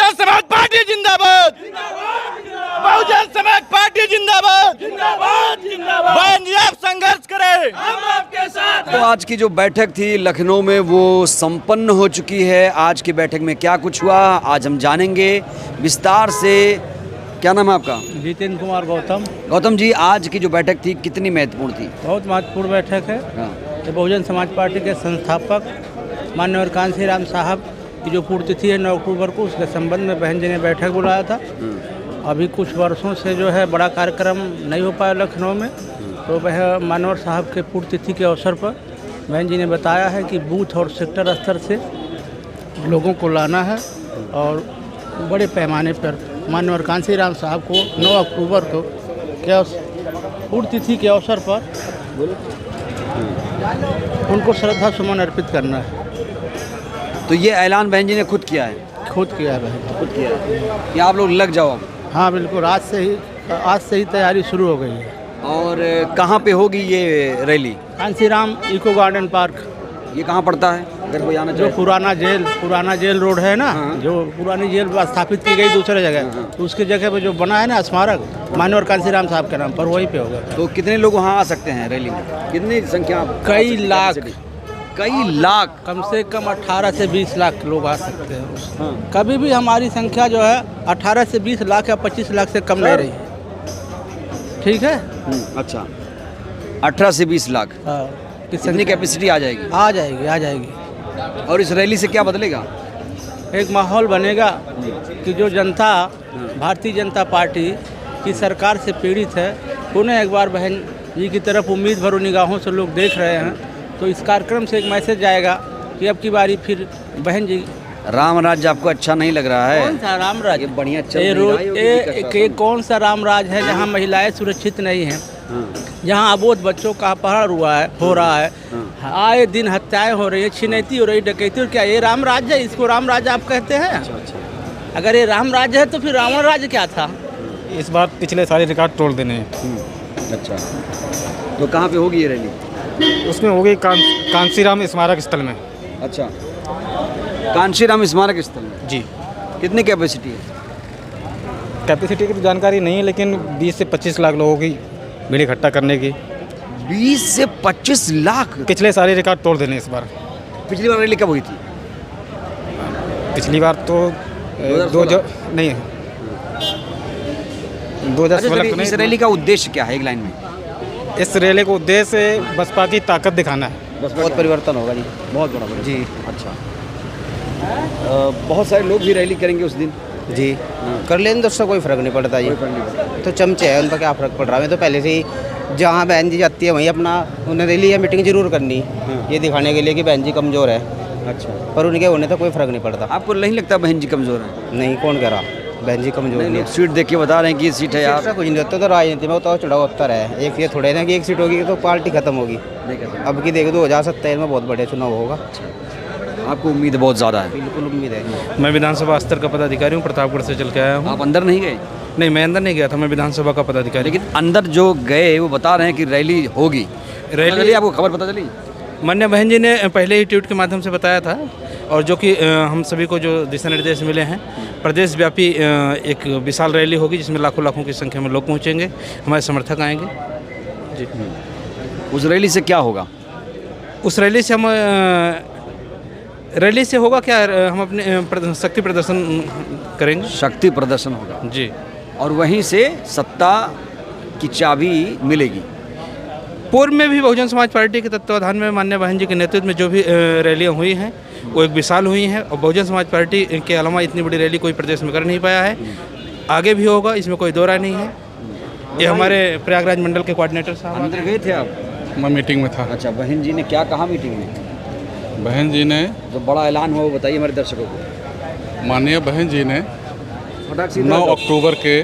Bahujan Samaj party जिंदाबाद, Bahujan Samaj party जिंदाबाद, बहन जी आप संघर्ष करें, हम आपके साथ। तो आज की जो बैठक थी लखनऊ में वो संपन्न हो चुकी है। आज की बैठक में क्या कुछ हुआ आज हम जानेंगे विस्तार से। क्या नाम है आपका? जितेंद्र कुमार गौतम। गौतम जी, आज की जो बैठक थी कितनी महत्वपूर्ण थी? बहुत महत्वपूर्ण बैठक है। ये बहुजन समाज पार्टी के संस्थापक माननीय कांसी राम साहब की जो पुण्यतिथि है 9 अक्टूबर को, उसके संबंध में बहन जी ने बैठक बुलाया था। अभी कुछ वर्षों से जो है बड़ा कार्यक्रम नहीं हो पाया लखनऊ में, तो वह मानवर साहब के पुण्यतिथि के अवसर पर बहन जी ने बताया है कि बूथ और सेक्टर स्तर से लोगों को लाना है और बड़े पैमाने पर माननीय कांसी राम साहब को 9 अक्टूबर को पुण्यतिथि के अवसर पर उनको श्रद्धा सुमन अर्पित करना है। तो ये ऐलान बहन जी ने खुद किया है? खुद किया है बहन, खुद किया है कि आप लोग लग जाओ अब। हाँ बिल्कुल, आज से ही तैयारी शुरू हो गई है। और कहाँ पे होगी ये rally? Kanshiram eco garden park. ये कहाँ पड़ता है अगर कोई आना जो चाहे? पुराना जेल रोड है ना, हाँ। जो पुरानी जेल स्थापित की गई दूसरे जगह, तो उसके जगह पे जो बना है ना स्मारक माननीय कांसीराम साहब के नाम पर, वहीं पे होगा। तो कितने लोग वहाँ आ सकते हैं रैली में? कितनी संख्या? कई लाख, कई लाख, कम से कम 18 से 20 लाख लोग आ सकते हैं। हाँ। कभी भी हमारी संख्या जो है 18 से 20 लाख या 25 लाख से कम नहीं रही है। ठीक है। अच्छा, 18 से 20 लाख हाँ, कितनी कैपेसिटी आ जाएगी? आ जाएगी। और इस रैली से क्या बदलेगा? एक माहौल बनेगा कि जो जनता भारतीय जनता पार्टी की सरकार से पीड़ित है, उन्हें एक बार बहन जी की तरफ उम्मीद भरी निगाहों से लोग देख रहे हैं, तो इस कार्यक्रम से एक मैसेज जाएगा कि अब की बारी फिर बहन जी। राम राज्य आपको अच्छा नहीं लग रहा है? कौन सा राम राज? ये बढ़िया चल रहा है। कौन सा राम राज है जहाँ महिलाएं सुरक्षित नहीं हैं, जहाँ अबोध बच्चों का अपहरण हो रहा है, आए दिन हत्याएं हो रही है, छिनैती हो रही, डकैती हो। क्या ये राम राज्य है? इसको राम राज्य आप कहते हैं? अगर ये राम राज्य है तो फिर रावण राज्य क्या था? इस बार पिछले सारे रिकॉर्ड तोड़ देने हैं। अच्छा, तो कहाँ पे होगी ये रैली? उसमें हो गई कांसीराम स्मारक स्थल में। अच्छा, कांशीराम स्मारक स्थल में। जी। कितनी कैपेसिटी है? कैपेसिटी की तो जानकारी नहीं है, लेकिन 20 से 25 लाख लोगों की भीड़ इकट्ठा करने की। 20 से 25 लाख? पिछले सारे रिकॉर्ड तोड़ देने इस बार। पिछली बार रैली कब हुई थी? पिछली बार तो 2016 इस रैली का उद्देश्य क्या है एक लाइन में? इस रैली का उद्देश्य बसपा की ताकत दिखाना है। बहुत परिवर्तन होगा जी, बहुत बड़ा परिवर्तन। जी। अच्छा, बहुत सारे लोग भी रैली करेंगे उस दिन? जी, कर लेने तो उससे कोई फ़र्क नहीं पड़ता जी। तो चमचे है, उनका क्या फ़र्क पड़ रहा है? तो पहले से ही जहाँ बहन जी जाती है वहीं अपना उन्हें रैली या मीटिंग जरूर करनी, ये दिखाने के लिए कि बहन जी कमज़ोर है। अच्छा, पर उनके होने तो कोई फ़र्क नहीं पड़ता। आपको नहीं लगता बहन जी कमज़ोर है? नहीं, कौन कह रहा बहन जी कमज़ोर नहीं है? सीट देख के बता रहे हैं कि ये सीट है यार। ऐसा कुछ नहीं होता, तो राजनीति में उतार चढ़ाव होता है। एक ये थोड़े ना कि एक सीट होगी तो पार्टी खत्म होगी। अब की देखो 2027 में बहुत बड़े चुनाव होगा। आपको उम्मीद बहुत ज़्यादा है? बिल्कुल उम्मीद है। मैं विधानसभा स्तर का पदाधिकारी हूँ, प्रतापगढ़ से चल के आया हूँ। आप अंदर नहीं गए? नहीं, मैं अंदर नहीं गया था, मैं विधानसभा का पदाधिकारी। लेकिन अंदर जो गए वो बता रहे हैं कि रैली होगी। रैली आपको खबर पता चली? माननीय बहन जी ने पहले ही ट्वीट के माध्यम से बताया था, और जो कि हम सभी को जो दिशा निर्देश मिले हैं, प्रदेश व्यापी एक विशाल रैली होगी जिसमें लाखों की संख्या में लोग पहुंचेंगे, हमारे समर्थक आएंगे जी। उस रैली से क्या होगा? उस रैली से रैली से होगा क्या, हम अपने शक्ति प्रदर्शन करेंगे। शक्ति प्रदर्शन होगा जी, और वहीं से सत्ता की चाबी मिलेगी। पूर्व में भी बहुजन समाज पार्टी के तत्वाधान में माननीय बहन जी के नेतृत्व में जो भी रैलियाँ हुई हैं वो एक विशाल हुई हैं, और बहुजन समाज पार्टी के अलावा इतनी बड़ी रैली कोई प्रदेश में कर नहीं पाया है। आगे भी होगा, इसमें कोई दो राय नहीं है। ये हमारे प्रयागराज मंडल के कोऑर्डिनेटर साहब। अंदर गए थे आप? मैं मीटिंग में था। अच्छा, बहन जी ने क्या कहा मीटिंग में? बहन जी ने जो बड़ा ऐलान हुआ वो बताइए हमारे दर्शकों को। माननीय बहन जी ने 9 अक्टूबर के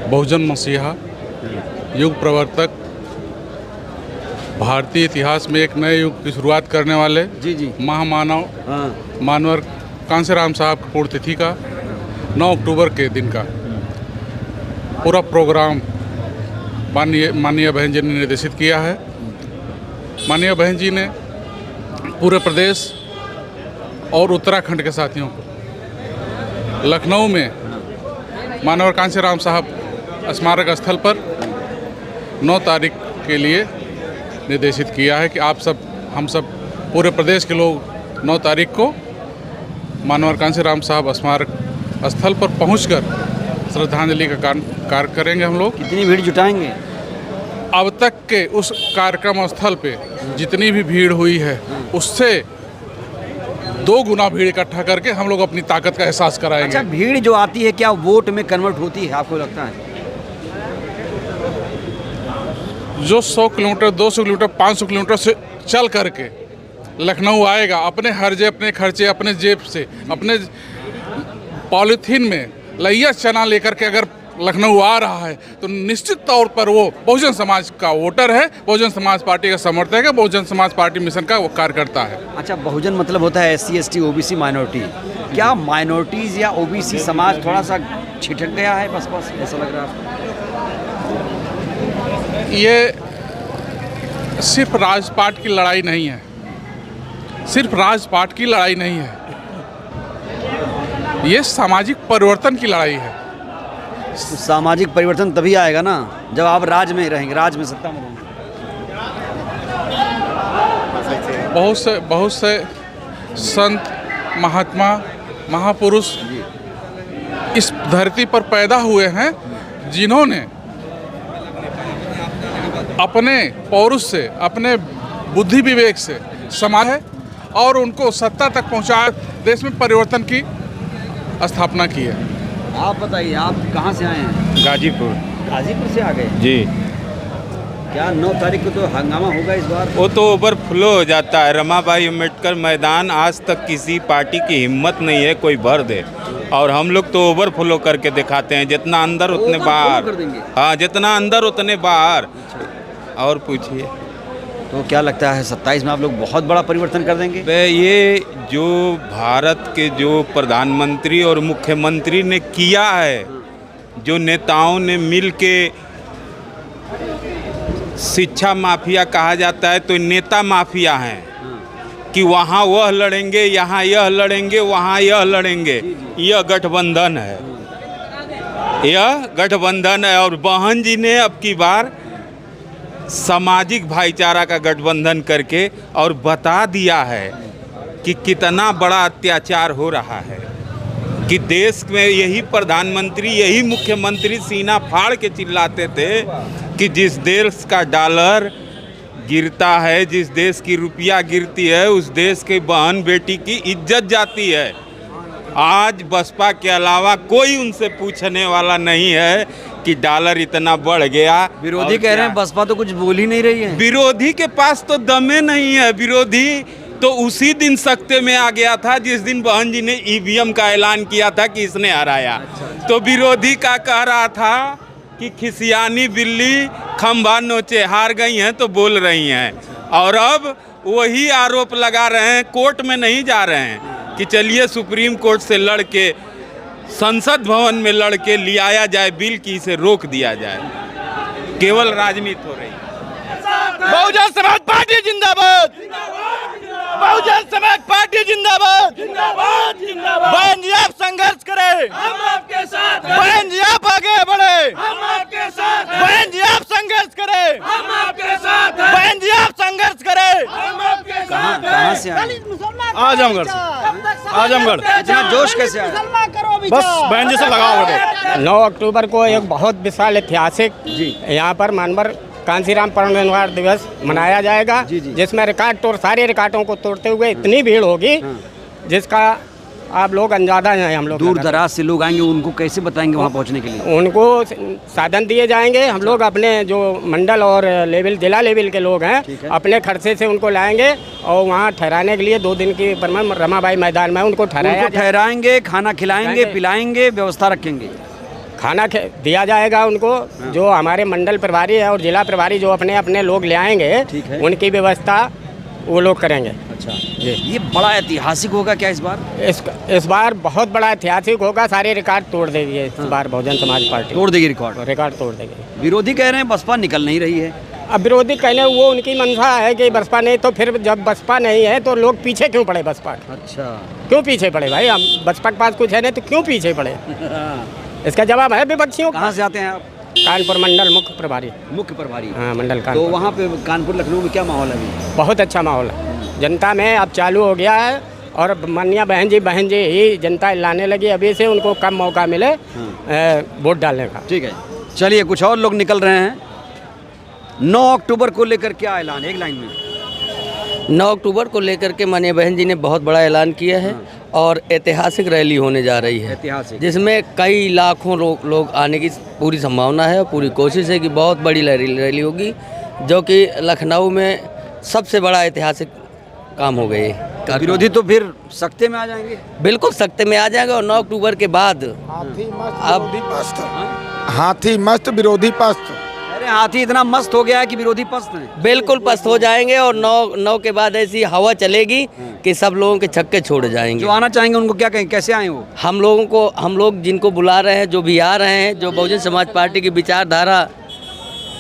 बहुजन मसीहा युग प्रवर्तक, भारतीय इतिहास में एक नए युग की शुरुआत करने वाले जी महामानव मानवर कांसीराम साहब की पुण्यतिथि का 9 अक्टूबर के दिन का पूरा प्रोग्राम माननीय बहन जी ने निर्देशित किया है। माननीय बहन जी ने पूरे प्रदेश और उत्तराखंड के साथियों को लखनऊ में मानवर कांशीराम साहब स्मारक स्थल पर 9 तारीख के लिए निर्देशित किया है कि आप सब, हम सब पूरे प्रदेश के लोग 9 तारीख को मानवर कांशीराम साहब स्मारक स्थल पर पहुंचकर श्रद्धांजलि का कार्य करेंगे। हम लोग कितनी भीड़ जुटाएंगे? अब तक के उस कार्यक्रम स्थल पे जितनी भी भीड़ हुई है उससे 2 गुना भीड़ इकट्ठा करके हम लोग अपनी ताकत का एहसास कराएंगे। अच्छा, भीड़ जो आती है क्या वोट में कन्वर्ट होती है, आपको लगता है? जो 100 किलोमीटर, 200 किलोमीटर, 500 किलोमीटर से चल करके लखनऊ आएगा, अपने हर्जे, अपने खर्चे, अपने जेब से, अपने पॉलीथीन में लइया चना लेकर के अगर लखनऊ आ रहा है तो निश्चित तौर पर वो बहुजन समाज का वोटर है, बहुजन समाज पार्टी का समर्थक है, बहुजन समाज पार्टी मिशन का वो कार्यकर्ता है। अच्छा, बहुजन मतलब होता है SC ST OBC माइनॉरिटी। क्या माइनॉरिटीज़ या OBC समाज थोड़ा सा छिटक गया है बस ऐसा लग रहा है आपको? ये सिर्फ राजपाट की लड़ाई नहीं है, सिर्फ राजपाट की लड़ाई नहीं है, ये सामाजिक परिवर्तन की लड़ाई है। तो सामाजिक परिवर्तन तभी आएगा ना जब आप राज में रहेंगे, राज में, सत्ता में रहेंगे। बहुत से संत, महात्मा, महापुरुष इस धरती पर पैदा हुए हैं जिन्होंने अपने पौरुष से, अपने बुद्धि विवेक से समाज है और उनको सत्ता तक पहुंचाया, देश में परिवर्तन की स्थापना की है। आप बताइए, आप कहाँ से आए हैं? गाजीपुर। गाजीपुर से आ गए जी। क्या 9 तारीख को तो हंगामा होगा इस बार? वो तो ओवरफ्लो हो जाता है। रमाबाई अम्बेडकर मैदान आज तक किसी पार्टी की हिम्मत नहीं है कोई भर दे, और हम लोग तो ओवरफ्लो करके दिखाते हैं, जितना अंदर उतने बाहर। हाँ, जितना अंदर उतने बाहर। और पूछिए। तो क्या लगता है 27 में आप लोग बहुत बड़ा परिवर्तन कर देंगे? ये जो भारत के जो प्रधानमंत्री और मुख्यमंत्री ने किया है, जो नेताओं ने मिल के, शिक्षा माफिया कहा जाता है तो नेता माफिया हैं कि वहाँ वह लड़ेंगे, यहाँ यह लड़ेंगे, वहाँ यह लड़ेंगे। यह गठबंधन है, यह गठबंधन है। और बहन जी ने अब की बार सामाजिक भाईचारा का गठबंधन करके और बता दिया है कि कितना बड़ा अत्याचार हो रहा है, कि देश में यही प्रधानमंत्री, यही मुख्यमंत्री सीना फाड़ के चिल्लाते थे कि जिस देश का डॉलर गिरता है, जिस देश की रुपया गिरती है, उस देश के बहन बेटी की इज्जत जाती है। आज बसपा के अलावा कोई उनसे पूछने वाला नहीं है कि डॉलर इतना बढ़ गया। विरोधी कह रहे हैं बसपा तो कुछ बोल ही नहीं रही है। विरोधी के पास तो दमे नहीं है। विरोधी तो उसी दिन सत्ते में आ गया था जिस दिन बहन जी ने EVM का ऐलान किया था कि इसने हराया। तो विरोधी का कह रहा था कि खिसियानी बिल्ली खंभा नोचे, हार गई हैं तो बोल रही हैं। और अब वही आरोप लगा रहे हैं, कोर्ट में नहीं जा रहे हैं कि चलिए सुप्रीम कोर्ट से लड़ के, संसद भवन में लड़ के ले आया जाए बिल की इसे रोक दिया जाए। केवल राजनीति हो रही है। बहुजन समाज पार्टी जिंदाबाद, बहुजन समाज पार्टी जिंदाबाद, बहन जी आप संघर्ष करें, हम आपके साथ हैं। बहन जी आप आगे बढ़े, हम आपके साथ हैं। बहन जी आप संघर्ष करें, हम आपके साथ हैं। बहन जी आप संघर्ष करें, हम आपके साथ हैं। कहाँ से आए? आजमगढ़ से। आजमगढ़। इतना जोश कैसे आया? बस बहन जी से लगा हुआ थे। 9 अक्टूबर को एक बहुत विशाल ऐतिहासिक यहाँ पर मानवर कांशीराम परिनिर्वाण दिवस मनाया जाएगा, जिसमें रिकॉर्ड तोड़, सारे रिकॉर्डों को तोड़ते हुए इतनी भीड़ होगी जिसका आप लोग अंदाजा हैं। हम लोग दूर दराज से लोग आएंगे, उनको कैसे बताएंगे वहाँ पहुँचने के लिए? उनको साधन दिए जाएंगे। हम लोग अपने जो मंडल और लेवल, जिला लेवल के लोग हैं, अपने खर्चे से उनको लाएंगे और वहाँ ठहराने के लिए 2 दिन की रमाबाई मैदान में उनको ठहराएंगे, खाना खिलाएंगे, पिलाएंगे, व्यवस्था रखेंगे, खाना दिया जाएगा उनको। जो हमारे मंडल प्रभारी है और जिला प्रभारी जो अपने अपने लोग ले आएंगे, उनकी व्यवस्था वो लोग करेंगे। अच्छा जी, ये बड़ा ऐतिहासिक होगा क्या इस बार? इस बार बहुत बड़ा ऐतिहासिक होगा। सारे रिकॉर्ड तोड़ देगी इस बार बहुजन समाज पार्टी, तोड़ देगी रिकॉर्ड तोड़ देगी। विरोधी कह रहे हैं बसपा निकल नहीं रही है। अब विरोधी कहने वो उनकी मंशा है कि बसपा नहीं, तो फिर जब बसपा नहीं है तो लोग पीछे क्यों पड़े बसपा के? अच्छा, क्यों पीछे पड़े भाई? हम बसपा के पास कुछ है नहीं तो क्यों पीछे पड़े? इसका जवाब है विपक्षियों का। कहाँ से आते हैं आप? कानपुर मंडल मुख्य प्रभारी। मुख्य प्रभारी। हाँ, मंडल तो कानपुर। वहाँ पे कानपुर लखनऊ में क्या माहौल है अभी? बहुत अच्छा माहौल है जनता में, अब चालू हो गया है। और माननीय बहन जी ही जनता लाने लगी, अभी से उनको कम मौका मिले वोट डालने का। ठीक है, चलिए कुछ और लोग निकल रहे हैं। 9 अक्टूबर को लेकर क्या ऐलान, एक लाइन में? 9 अक्टूबर को लेकर के माननीय बहन जी ने बहुत बड़ा ऐलान किया है और ऐतिहासिक रैली होने जा रही है, ऐतिहासिक, जिसमें कई लाखों लोग आने की पूरी संभावना है और पूरी कोशिश है कि बहुत बड़ी रैली होगी, जो कि लखनऊ में सबसे बड़ा ऐतिहासिक काम हो गई है। विरोधी तो फिर सख्ते में आ जाएंगे? बिल्कुल सख्ते में आ जाएंगे। और 9 अक्टूबर के बाद हाथी मस्त विरोधी पस्त। अरे हाथी इतना मस्त हो गया है कि विरोधी पस्त है। बिल्कुल पस्त हो जाएंगे और 9 के बाद ऐसी हवा चलेगी कि सब लोगों के छक्के छोड़ जाएंगे। जो आना चाहेंगे उनको क्या कहें, कैसे आए वो? हम लोग जिनको बुला रहे हैं, जो भी आ रहे हैं, जो बहुजन समाज पार्टी की विचारधारा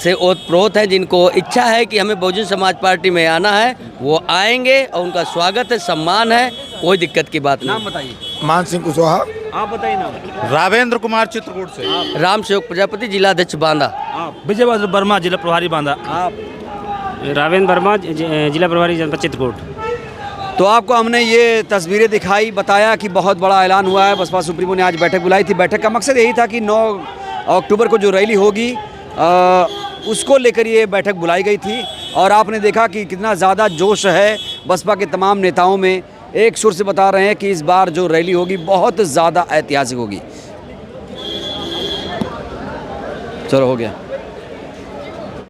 से ओतप्रोत है, जिनको इच्छा है कि हमें बहुजन समाज पार्टी में आना है, वो आएंगे और उनका स्वागत है, सम्मान है, कोई दिक्कत की बात नहीं। नाम बताइए। मान सिंह कुशवाहा। आप बताइए नाम। रावेंद्र कुमार चित्रकूट से। राम सेवक प्रजापति, जिला अध्यक्ष बांदा। आप? विजय वर्मा, जिला प्रभारी बांदा। आप? रावेंद्र वर्मा, जिला प्रभारी जनपद चित्रकूट। तो आपको हमने ये तस्वीरें दिखाई, बताया कि बहुत बड़ा ऐलान हुआ है। बसपा सुप्रीमो ने आज बैठक बुलाई थी। बैठक का मकसद यही था कि 9 अक्टूबर को जो रैली होगी उसको लेकर ये बैठक बुलाई गई थी। और आपने देखा कि कितना ज़्यादा जोश है बसपा के तमाम नेताओं में। एक सुर से बता रहे हैं कि इस बार जो रैली होगी बहुत ज़्यादा ऐतिहासिक होगी। चलो, हो गया।